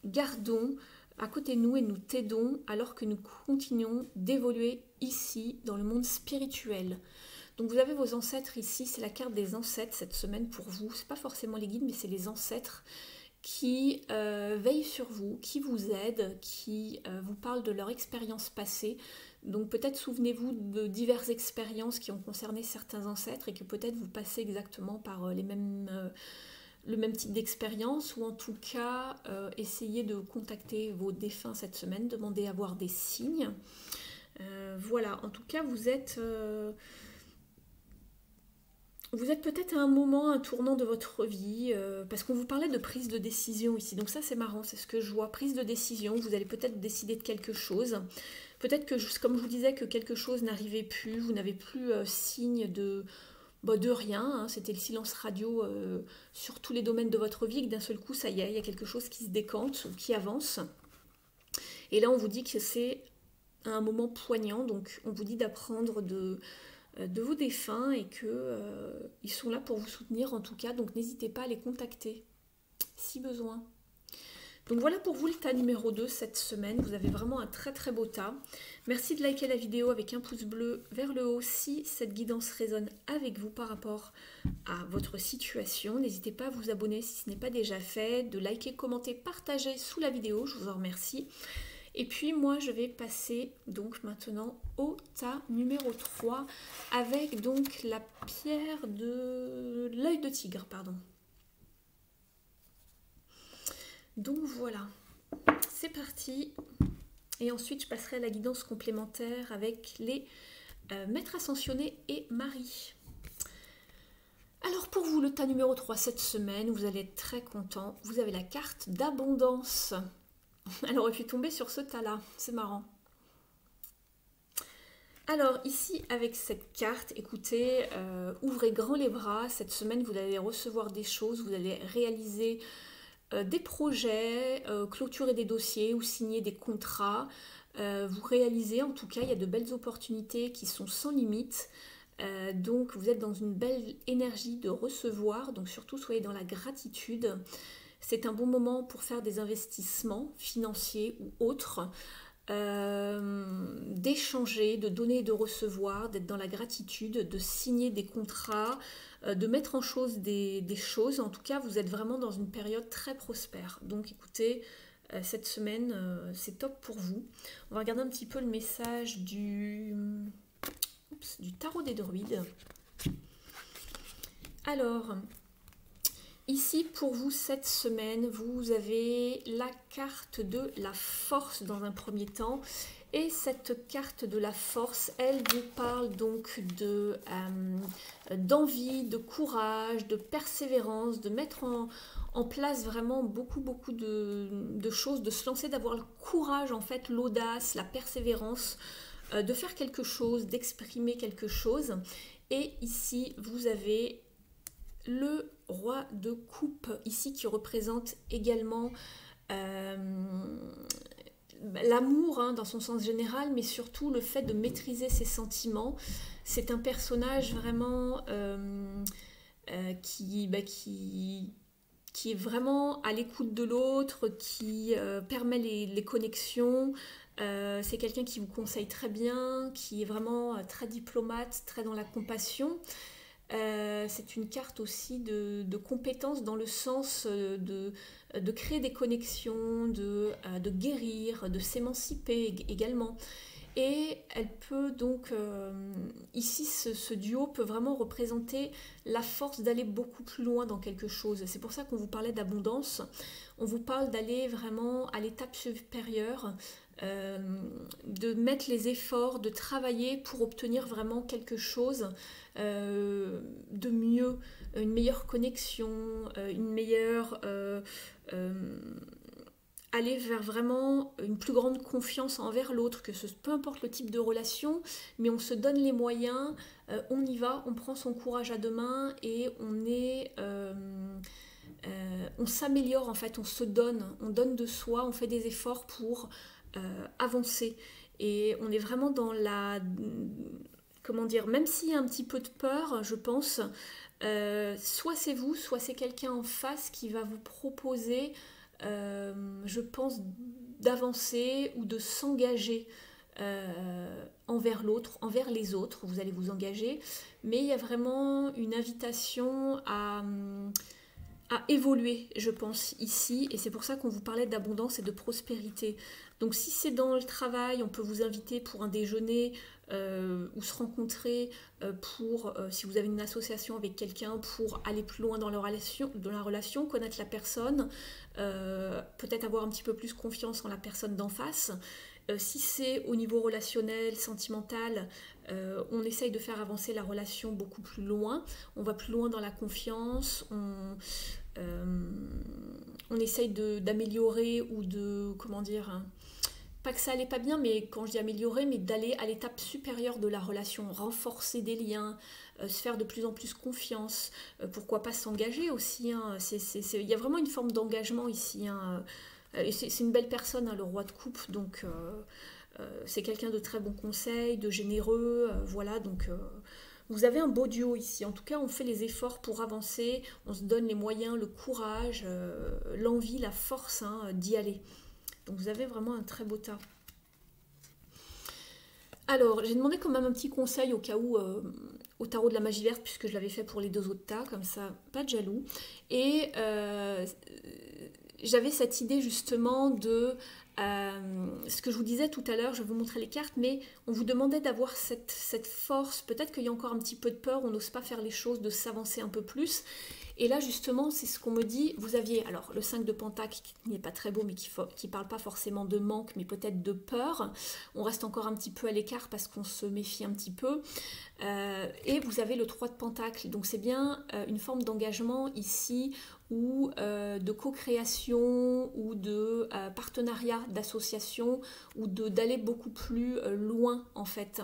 gardons à côté de nous et nous t'aidons alors que nous continuons d'évoluer ici dans le monde spirituel. Donc vous avez vos ancêtres ici, c'est la carte des ancêtres cette semaine pour vous. C'est pas forcément les guides mais c'est les ancêtres qui veillent sur vous, qui vous aident, qui vous parlent de leur expérience passée. Donc peut-être souvenez-vous de diverses expériences qui ont concerné certains ancêtres et que peut-être vous passez exactement par le même type d'expérience, ou en tout cas essayez de contacter vos défunts cette semaine, demandez à voir des signes. Voilà, en tout cas vous êtes peut-être à un moment, un tournant de votre vie, parce qu'on vous parlait de prise de décision ici. Donc ça, c'est marrant, c'est ce que je vois. Prise de décision, vous allez peut-être décider de quelque chose. Peut-être que, comme je vous disais, que quelque chose n'arrivait plus, vous n'avez plus signe de rien. Hein. C'était le silence radio sur tous les domaines de votre vie, et que d'un seul coup, ça y est, il y a quelque chose qui se décante ou qui avance. Et là, on vous dit que c'est un moment poignant, donc on vous dit d'apprendre de vos défunts et qu'ils sont là pour vous soutenir en tout cas, donc n'hésitez pas à les contacter si besoin. Donc voilà pour vous le tas numéro 2 cette semaine, vous avez vraiment un très très beau tas. Merci de liker la vidéo avec un pouce bleu vers le haut si cette guidance résonne avec vous par rapport à votre situation. N'hésitez pas à vous abonner si ce n'est pas déjà fait, de liker, commenter, partager sous la vidéo, je vous en remercie. Et puis moi je vais passer donc maintenant au tas numéro 3 avec donc la pierre de l'œil de tigre, pardon. Donc voilà, c'est parti. Et ensuite je passerai à la guidance complémentaire avec les maîtres ascensionnés et Marie. Alors pour vous le tas numéro 3 cette semaine, vous allez être très content. Vous avez la carte d'abondance. Elle aurait pu tomber sur ce tas-là, c'est marrant. Alors ici, avec cette carte, écoutez, ouvrez grand les bras. Cette semaine, vous allez recevoir des choses, vous allez réaliser des projets, clôturer des dossiers ou signer des contrats. vous réalisez, en tout cas, il y a de belles opportunités qui sont sans limite. Donc vous êtes dans une belle énergie de recevoir, donc surtout soyez dans la gratitude. C'est un bon moment pour faire des investissements financiers ou autres, d'échanger, de donner et de recevoir, d'être dans la gratitude, de signer des contrats, de mettre en chose des choses. En tout cas, vous êtes vraiment dans une période très prospère. Donc écoutez, cette semaine, c'est top pour vous. On va regarder un petit peu le message du tarot des druides. Alors, ici pour vous cette semaine, vous avez la carte de la force dans un premier temps. Et cette carte de la force, elle vous parle donc d'envie, de courage, de persévérance, de mettre en place vraiment beaucoup de choses, de se lancer, d'avoir le courage en fait, l'audace, la persévérance, de faire quelque chose, d'exprimer quelque chose. Et ici, vous avez le roi de coupe, ici qui représente également l'amour hein, dans son sens général, mais surtout le fait de maîtriser ses sentiments. C'est un personnage vraiment qui est vraiment à l'écoute de l'autre, qui permet les connexions. C'est quelqu'un qui vous conseille très bien, qui est vraiment très diplomate, très dans la compassion. C'est une carte aussi de compétence dans le sens de créer des connexions, de guérir, de s'émanciper également. Et elle peut donc, ici ce duo peut vraiment représenter la force d'aller beaucoup plus loin dans quelque chose. C'est pour ça qu'on vous parlait d'abondance. On vous parle d'aller vraiment à l'étape supérieure, de mettre les efforts, de travailler pour obtenir vraiment quelque chose de mieux, une meilleure connexion, une meilleure... aller vers vraiment une plus grande confiance envers l'autre, peu importe le type de relation, mais on se donne les moyens, on y va, on prend son courage à deux mains et on s'améliore en fait, on donne de soi, on fait des efforts pour avancer. Et on est vraiment dans comment dire, même s'il y a un petit peu de peur, je pense, soit c'est vous, soit c'est quelqu'un en face qui va vous proposer je pense, d'avancer ou de s'engager envers l'autre, envers les autres. Vous allez vous engager, mais il y a vraiment une invitation à évoluer, je pense, ici. Et c'est pour ça qu'on vous parlait d'abondance et de prospérité. Donc si c'est dans le travail, on peut vous inviter pour un déjeuner ou se rencontrer si vous avez une association avec quelqu'un, pour aller plus loin dans la relation, connaître la personne, peut-être avoir un petit peu plus confiance en la personne d'en face. Si c'est au niveau relationnel, sentimental, on essaye de faire avancer la relation beaucoup plus loin. On va plus loin dans la confiance, on essaye d'améliorer ou de, comment dire, hein, pas que ça allait pas bien, mais quand je dis améliorer, mais d'aller à l'étape supérieure de la relation, renforcer des liens, se faire de plus en plus confiance, pourquoi pas s'engager aussi, hein, il y a vraiment une forme d'engagement ici, hein, et c'est une belle personne, hein, le roi de coupe, donc c'est quelqu'un de très bon conseil, de généreux, voilà, donc vous avez un beau duo ici. En tout cas, on fait les efforts pour avancer, on se donne les moyens, le courage, l'envie, la force hein, d'y aller. Donc vous avez vraiment un très beau tas. Alors, j'ai demandé quand même un petit conseil au cas où au tarot de la magie verte, puisque je l'avais fait pour les deux autres tas, comme ça, pas de jaloux. Et j'avais cette idée justement de ce que je vous disais tout à l'heure, je vais vous montrer les cartes, mais on vous demandait d'avoir cette force, peut-être qu'il y a encore un petit peu de peur, on n'ose pas faire les choses, de s'avancer un peu plus. Et là justement, c'est ce qu'on me dit, vous aviez alors le 5 de Pentacle qui n'est pas très beau, mais qui parle pas forcément de manque, mais peut-être de peur. On reste encore un petit peu à l'écart parce qu'on se méfie un petit peu. Et vous avez le 3 de Pentacle, donc c'est bien une forme d'engagement ici, ou de co-création, ou de partenariat, d'association, ou d'aller beaucoup plus loin en fait.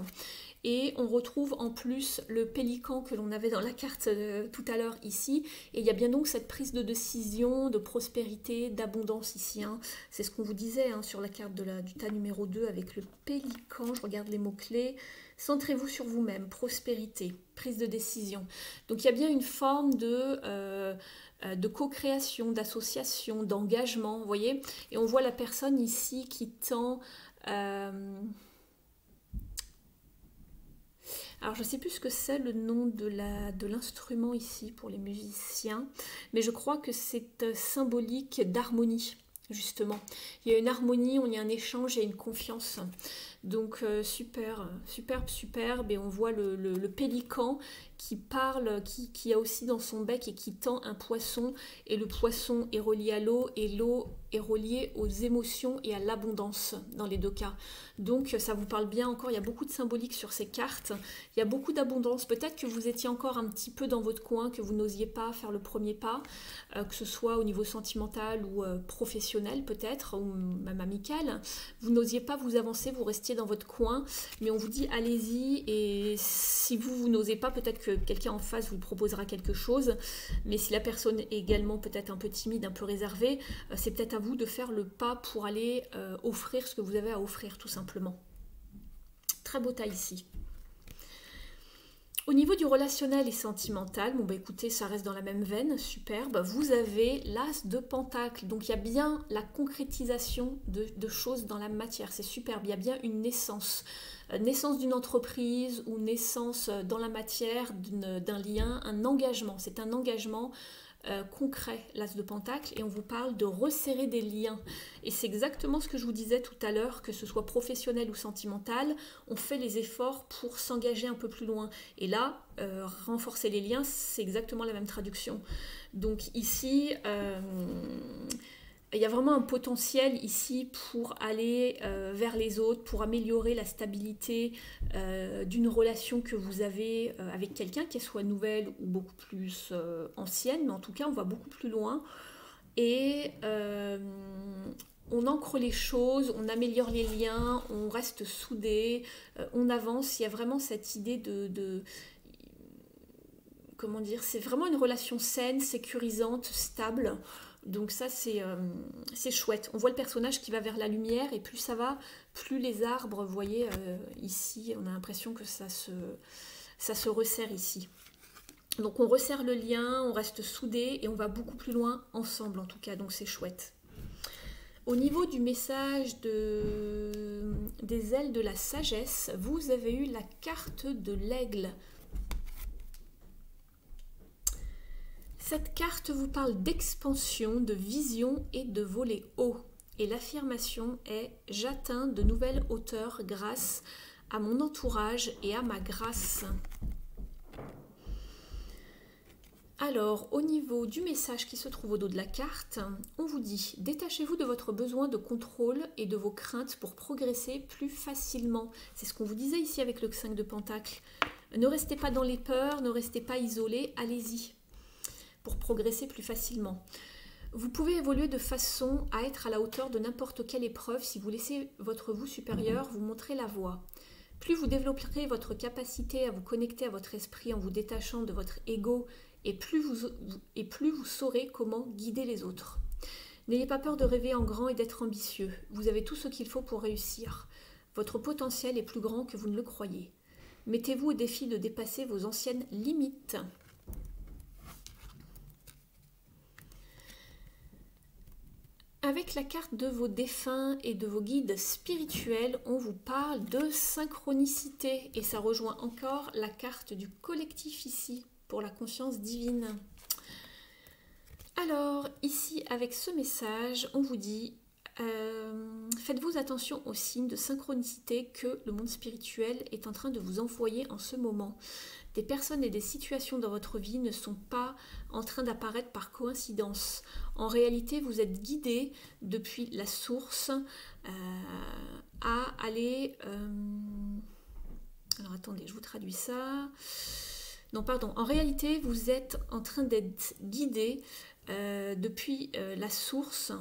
Et on retrouve en plus le pélican que l'on avait dans la carte tout à l'heure ici. Et il y a bien donc cette prise de décision, de prospérité, d'abondance ici. Hein. C'est ce qu'on vous disait hein, sur la carte du tas numéro 2 avec le pélican. Je regarde les mots-clés. Centrez-vous sur vous-même, prospérité, prise de décision. Donc il y a bien une forme de co-création, d'association, d'engagement, vous voyez. Et on voit la personne ici qui tend... alors je ne sais plus ce que c'est le nom de l'instrument ici pour les musiciens, mais je crois que c'est symbolique d'harmonie, justement. Il y a une harmonie, il y a un échange, il y a une confiance. Donc super, superbe, superbe. Et on voit le pélican qui parle, qui a aussi dans son bec et qui tend un poisson. Et le poisson est relié à l'eau et l'eau est reliée aux émotions et à l'abondance dans les deux cas. Donc ça vous parle bien encore, il y a beaucoup de symbolique sur ces cartes. Il y a beaucoup d'abondance. Peut-être que vous étiez encore un petit peu dans votre coin, que vous n'osiez pas faire le premier pas, que ce soit au niveau sentimental ou professionnel peut-être, ou même amical. Vous n'osiez pas vous avancer, vous restiez dans votre coin, mais on vous dit allez-y, et si vous n'osez pas, peut-être que quelqu'un en face vous proposera quelque chose, mais si la personne est également peut-être un peu timide, un peu réservée, c'est peut-être à vous de faire le pas pour aller offrir ce que vous avez à offrir tout simplement. Très beau tas ici. Au niveau du relationnel et sentimental, bon bah écoutez, ça reste dans la même veine, superbe. Vous avez l'as de pentacle, donc il y a bien la concrétisation de choses dans la matière, c'est superbe. Il y a bien une naissance, naissance d'une entreprise ou naissance dans la matière d'un lien, un engagement. C'est un engagement concret, l'as de pentacle, et on vous parle de resserrer des liens. Et c'est exactement ce que je vous disais tout à l'heure, que ce soit professionnel ou sentimental, on fait les efforts pour s'engager un peu plus loin. Et là, renforcer les liens, c'est exactement la même traduction. Donc ici, il y a vraiment un potentiel ici pour aller vers les autres, pour améliorer la stabilité d'une relation que vous avez avec quelqu'un, qu'elle soit nouvelle ou beaucoup plus ancienne, mais en tout cas on va beaucoup plus loin et on ancre les choses, on améliore les liens, on reste soudés, on avance. Il y a vraiment cette idée comment dire, c'est vraiment une relation saine, sécurisante, stable. Donc ça c'est chouette. On voit le personnage qui va vers la lumière et plus ça va, plus les arbres, vous voyez ici, on a l'impression que ça se resserre ici. Donc on resserre le lien, on reste soudés et on va beaucoup plus loin ensemble en tout cas, donc c'est chouette. Au niveau du message des ailes de la sagesse, vous avez eu la carte de l'aigle. Cette carte vous parle d'expansion, de vision et de voler haut. Et l'affirmation est « J'atteins de nouvelles hauteurs grâce à mon entourage et à ma grâce ». Alors, au niveau du message qui se trouve au dos de la carte, on vous dit « Détachez-vous de votre besoin de contrôle et de vos craintes pour progresser plus facilement ». C'est ce qu'on vous disait ici avec le 5 de Pentacle. Ne restez pas dans les peurs, ne restez pas isolés, allez-y pour progresser plus facilement. Vous pouvez évoluer de façon à être à la hauteur de n'importe quelle épreuve si vous laissez votre vous supérieur vous montrer la voie. Plus vous développerez votre capacité à vous connecter à votre esprit en vous détachant de votre ego et plus vous saurez comment guider les autres. N'ayez pas peur de rêver en grand et d'être ambitieux. Vous avez tout ce qu'il faut pour réussir. Votre potentiel est plus grand que vous ne le croyez. Mettez-vous au défi de dépasser vos anciennes limites. Avec la carte de vos défunts et de vos guides spirituels, on vous parle de synchronicité et ça rejoint encore la carte du collectif ici pour la conscience divine. Alors ici avec ce message, on vous dit faites-vous attention aux signes de synchronicité que le monde spirituel est en train de vous envoyer en ce moment. Des personnes et des situations dans votre vie ne sont pas en train d'apparaître par coïncidence. En réalité, vous êtes guidé depuis la source à aller... Alors attendez, je vous traduis ça. Non, pardon. En réalité, vous êtes en train d'être guidé depuis la source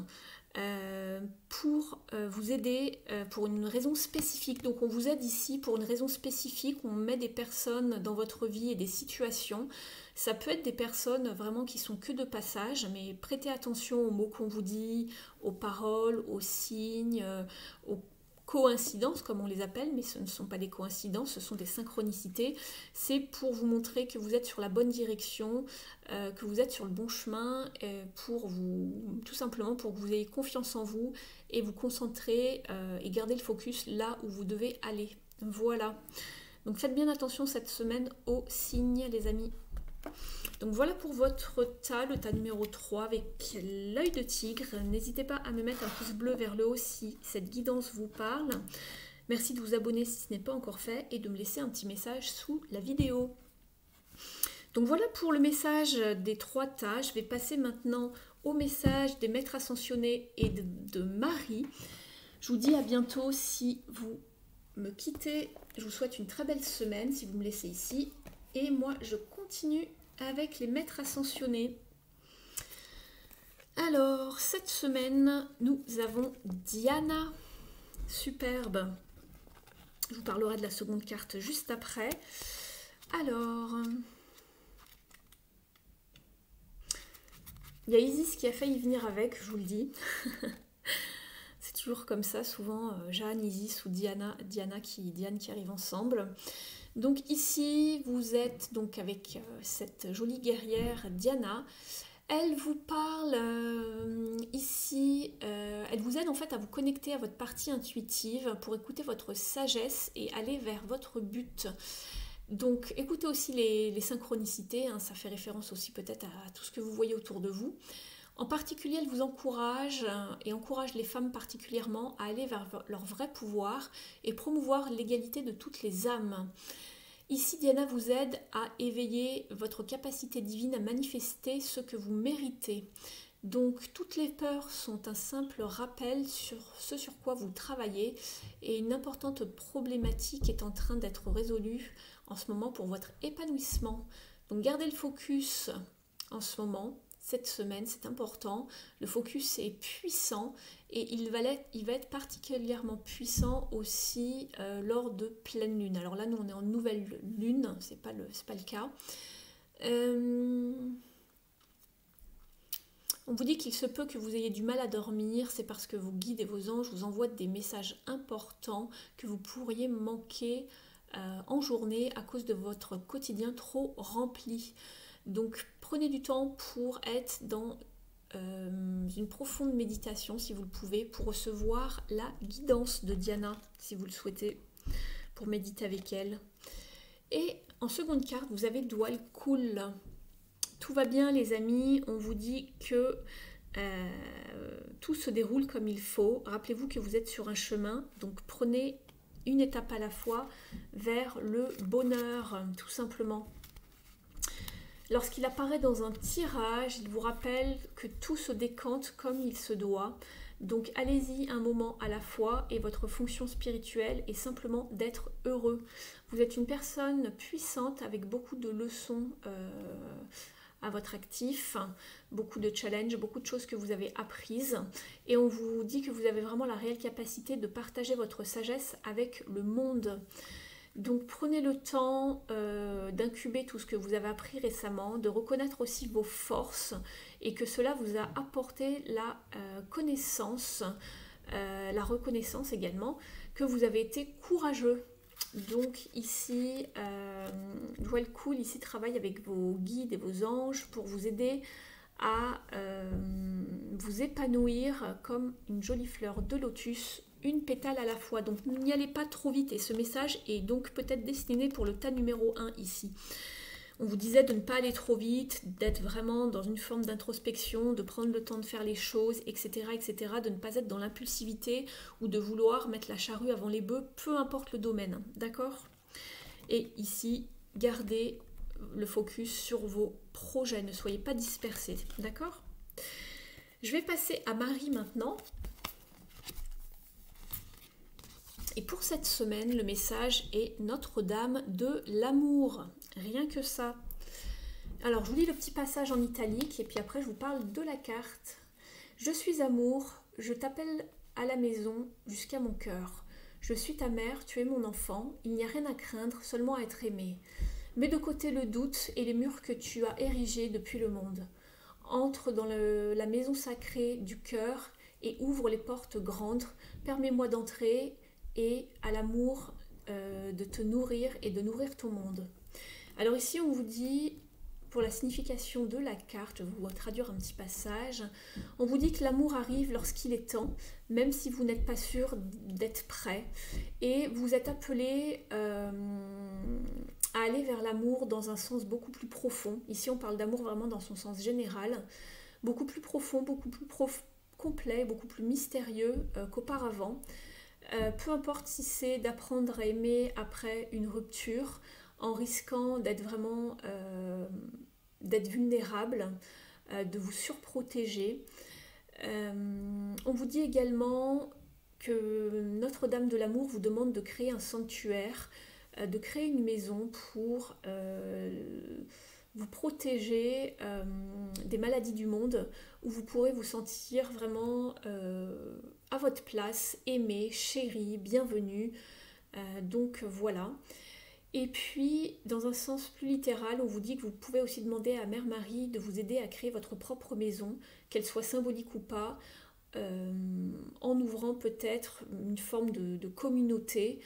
pour vous aider pour une raison spécifique. Donc on vous aide ici pour une raison spécifique, on met des personnes dans votre vie et des situations. Ça peut être des personnes vraiment qui sont que de passage, mais prêtez attention aux mots qu'on vous dit, aux paroles, aux signes, aux coïncidences comme on les appelle, mais ce ne sont pas des coïncidences, ce sont des synchronicités. C'est pour vous montrer que vous êtes sur la bonne direction, que vous êtes sur le bon chemin, pour vous, tout simplement pour que vous ayez confiance en vous et vous concentrer et garder le focus là où vous devez aller. Voilà. Donc faites bien attention cette semaine aux signes, les amis. Donc voilà pour votre tas, le tas numéro 3 avec l'œil de tigre. N'hésitez pas à me mettre un pouce bleu vers le haut si cette guidance vous parle. Merci de vous abonner si ce n'est pas encore fait et de me laisser un petit message sous la vidéo. Donc voilà pour le message des 3 tas. Je vais passer maintenant au message des maîtres ascensionnés et de Marie. Je vous dis à bientôt si vous me quittez. Je vous souhaite une très belle semaine si vous me laissez ici. Et moi, je continue avec les maîtres ascensionnés. Alors, cette semaine, nous avons Diana. Superbe. Je vous parlerai de la seconde carte juste après. Alors, il y a Isis qui a failli venir avec, je vous le dis. C'est toujours comme ça, souvent Jeanne, Isis ou Diane qui arrivent ensemble. Donc ici, vous êtes donc avec cette jolie guerrière Diana. Elle vous parle ici, elle vous aide en fait à vous connecter à votre partie intuitive pour écouter votre sagesse et aller vers votre but. Donc écoutez aussi les synchronicités, hein, ça fait référence aussi peut-être à tout ce que vous voyez autour de vous. En particulier, elle vous encourage et encourage les femmes particulièrement à aller vers leur vrai pouvoir et promouvoir l'égalité de toutes les âmes. Ici, Diana vous aide à éveiller votre capacité divine à manifester ce que vous méritez. Donc, toutes les peurs sont un simple rappel sur ce sur quoi vous travaillez et une importante problématique est en train d'être résolue en ce moment pour votre épanouissement. Donc, gardez le focus en ce moment. Cette semaine, c'est important. Le focus est puissant et il va être particulièrement puissant aussi lors de pleine lune. Alors là, nous, on est en nouvelle lune, c'est pas le cas. On vous dit qu'il se peut que vous ayez du mal à dormir, c'est parce que vos guides et vos anges vous envoient des messages importants que vous pourriez manquer en journée à cause de votre quotidien trop rempli. Donc prenez du temps pour être dans une profonde méditation si vous le pouvez, pour recevoir la guidance de Diana si vous le souhaitez, pour méditer avec elle. Et en seconde carte, vous avez Dwal Kul. Tout va bien les amis, on vous dit que tout se déroule comme il faut. Rappelez-vous que vous êtes sur un chemin, donc prenez une étape à la fois vers le bonheur, tout simplement. Lorsqu'il apparaît dans un tirage, il vous rappelle que tout se décante comme il se doit. Donc allez-y un moment à la fois et votre fonction spirituelle est simplement d'être heureux. Vous êtes une personne puissante avec beaucoup de leçons à votre actif, beaucoup de challenges, beaucoup de choses que vous avez apprises. Et on vous dit que vous avez vraiment la réelle capacité de partager votre sagesse avec le monde. Donc prenez le temps d'incuber tout ce que vous avez appris récemment, de reconnaître aussi vos forces et que cela vous a apporté la connaissance, la reconnaissance également, que vous avez été courageux. Donc ici, Dwal Kul ici travaille avec vos guides et vos anges pour vous aider à vous épanouir comme une jolie fleur de lotus, une pétale à la fois. Donc n'y allez pas trop vite et ce message est donc peut-être destiné pour le tas numéro 1 ici. On vous disait de ne pas aller trop vite, d'être vraiment dans une forme d'introspection, de prendre le temps de faire les choses, etc., etc., de ne pas être dans l'impulsivité ou de vouloir mettre la charrue avant les bœufs, peu importe le domaine, d'accord? Et ici, gardez le focus sur vos projets, ne soyez pas dispersés, d'accord? Je vais passer à Marie maintenant. Et pour cette semaine, le message est Notre-Dame de l'amour. Rien que ça. Alors, je vous lis le petit passage en italique et puis après, je vous parle de la carte. Je suis amour, je t'appelle à la maison jusqu'à mon cœur. Je suis ta mère, tu es mon enfant, il n'y a rien à craindre, seulement à être aimé. Mets de côté le doute et les murs que tu as érigés depuis le monde. Entre dans la maison sacrée du cœur et ouvre les portes grandes. Permets-moi d'entrer et à l'amour de te nourrir et de nourrir ton monde. Alors ici, on vous dit, pour la signification de la carte, je vais vous traduire un petit passage, on vous dit que l'amour arrive lorsqu'il est temps, même si vous n'êtes pas sûr d'être prêt, et vous êtes appelé à aller vers l'amour dans un sens beaucoup plus profond. Ici, on parle d'amour vraiment dans son sens général, beaucoup plus profond, beaucoup plus complet, beaucoup plus mystérieux qu'auparavant. Peu importe si c'est d'apprendre à aimer après une rupture, en risquant d'être vraiment d'être vulnérable, de vous surprotéger. On vous dit également que Notre-Dame de l'Amour vous demande de créer un sanctuaire, de créer une maison pour vous protéger des maladies du monde, où vous pourrez vous sentir vraiment à votre place, aimé, chéri, bienvenu. Donc voilà. Et puis, dans un sens plus littéral, on vous dit que vous pouvez aussi demander à Mère Marie de vous aider à créer votre propre maison, qu'elle soit symbolique ou pas, en ouvrant peut-être une forme de communauté,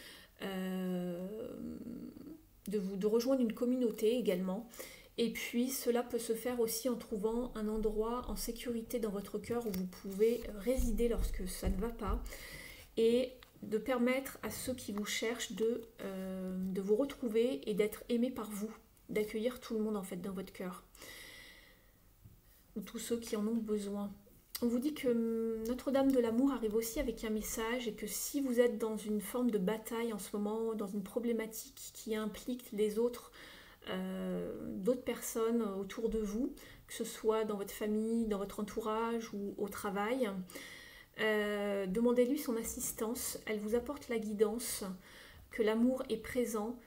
de rejoindre une communauté également. Et puis, cela peut se faire aussi en trouvant un endroit en sécurité dans votre cœur où vous pouvez résider lorsque ça ne va pas. Et de permettre à ceux qui vous cherchent de vous retrouver et d'être aimés par vous, d'accueillir tout le monde en fait dans votre cœur, ou tous ceux qui en ont besoin. On vous dit que Notre-Dame de l'Amour arrive aussi avec un message et que si vous êtes dans une forme de bataille en ce moment, dans une problématique qui implique les autres, d'autres personnes autour de vous, que ce soit dans votre famille, dans votre entourage ou au travail, demandez-lui son assistance, elle vous apporte la guidance, que l'amour est présent,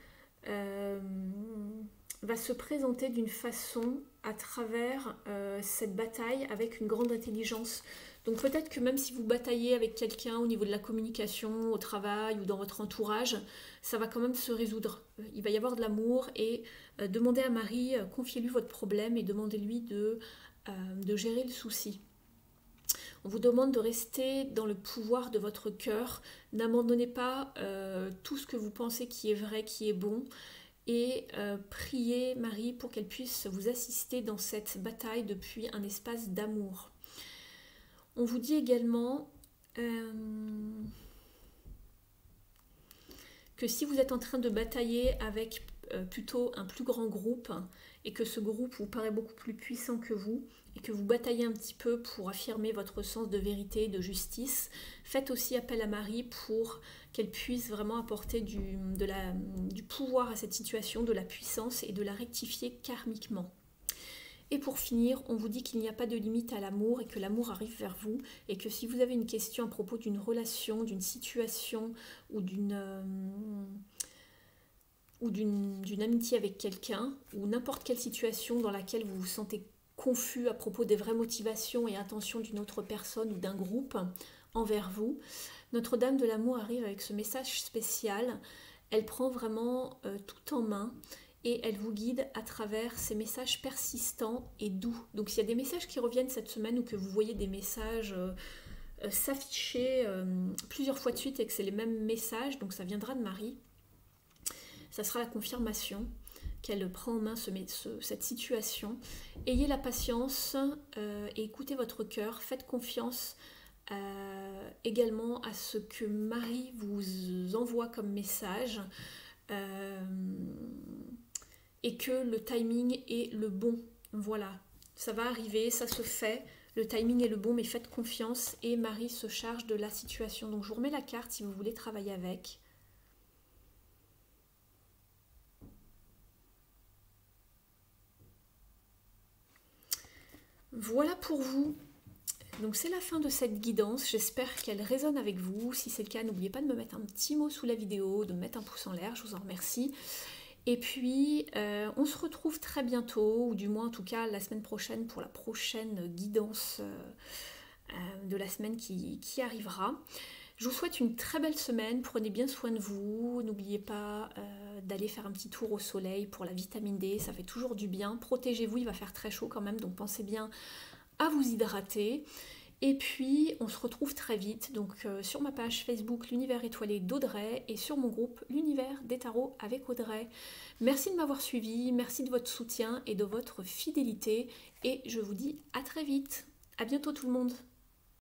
va se présenter d'une façon à travers cette bataille avec une grande intelligence. Donc peut-être que même si vous bataillez avec quelqu'un au niveau de la communication, au travail ou dans votre entourage, ça va quand même se résoudre. Il va y avoir de l'amour et demandez à Marie, confiez-lui votre problème et demandez-lui de gérer le souci. On vous demande de rester dans le pouvoir de votre cœur, n'abandonnez pas tout ce que vous pensez qui est vrai, qui est bon, et priez Marie pour qu'elle puisse vous assister dans cette bataille depuis un espace d'amour. On vous dit également que si vous êtes en train de batailler avec plutôt un plus grand groupe et que ce groupe vous paraît beaucoup plus puissant que vous et que vous bataillez un petit peu pour affirmer votre sens de vérité, de justice, faites aussi appel à Marie pour qu'elle puisse vraiment apporter du pouvoir à cette situation, de la puissance et de la rectifier karmiquement. Et pour finir, on vous dit qu'il n'y a pas de limite à l'amour et que l'amour arrive vers vous et que si vous avez une question à propos d'une relation, d'une situation ou d'une amitié avec quelqu'un ou n'importe quelle situation dans laquelle vous vous sentez confus à propos des vraies motivations et intentions d'une autre personne ou d'un groupe envers vous, Notre-Dame de l'Amour arrive avec ce message spécial. Elle prend vraiment tout en main et elle vous guide à travers ces messages persistants et doux. Donc s'il y a des messages qui reviennent cette semaine ou que vous voyez des messages s'afficher plusieurs fois de suite et que c'est les mêmes messages, donc ça viendra de Marie, ça sera la confirmation qu'elle prend en main cette situation. Ayez la patience et écoutez votre cœur, faites confiance également à ce que Marie vous envoie comme message et que le timing est le bon. Voilà, ça va arriver, ça se fait, le timing est le bon, mais faites confiance et Marie se charge de la situation. Donc je vous remets la carte si vous voulez travailler avec. Voilà pour vous. Donc c'est la fin de cette guidance, j'espère qu'elle résonne avec vous. Si c'est le cas, n'oubliez pas de me mettre un petit mot sous la vidéo, de me mettre un pouce en l'air, je vous en remercie. Et puis on se retrouve très bientôt, ou du moins en tout cas la semaine prochaine pour la prochaine guidance de la semaine qui arrivera. Je vous souhaite une très belle semaine, prenez bien soin de vous, n'oubliez pas d'aller faire un petit tour au soleil pour la vitamine D, ça fait toujours du bien. Protégez-vous, il va faire très chaud quand même, donc pensez bien à vous hydrater. Et puis on se retrouve très vite donc sur ma page Facebook l'univers étoilé d'Audrey et sur mon groupe l'univers des tarots avec Audrey. Merci de m'avoir suivi, merci de votre soutien et de votre fidélité et je vous dis à très vite. À bientôt tout le monde.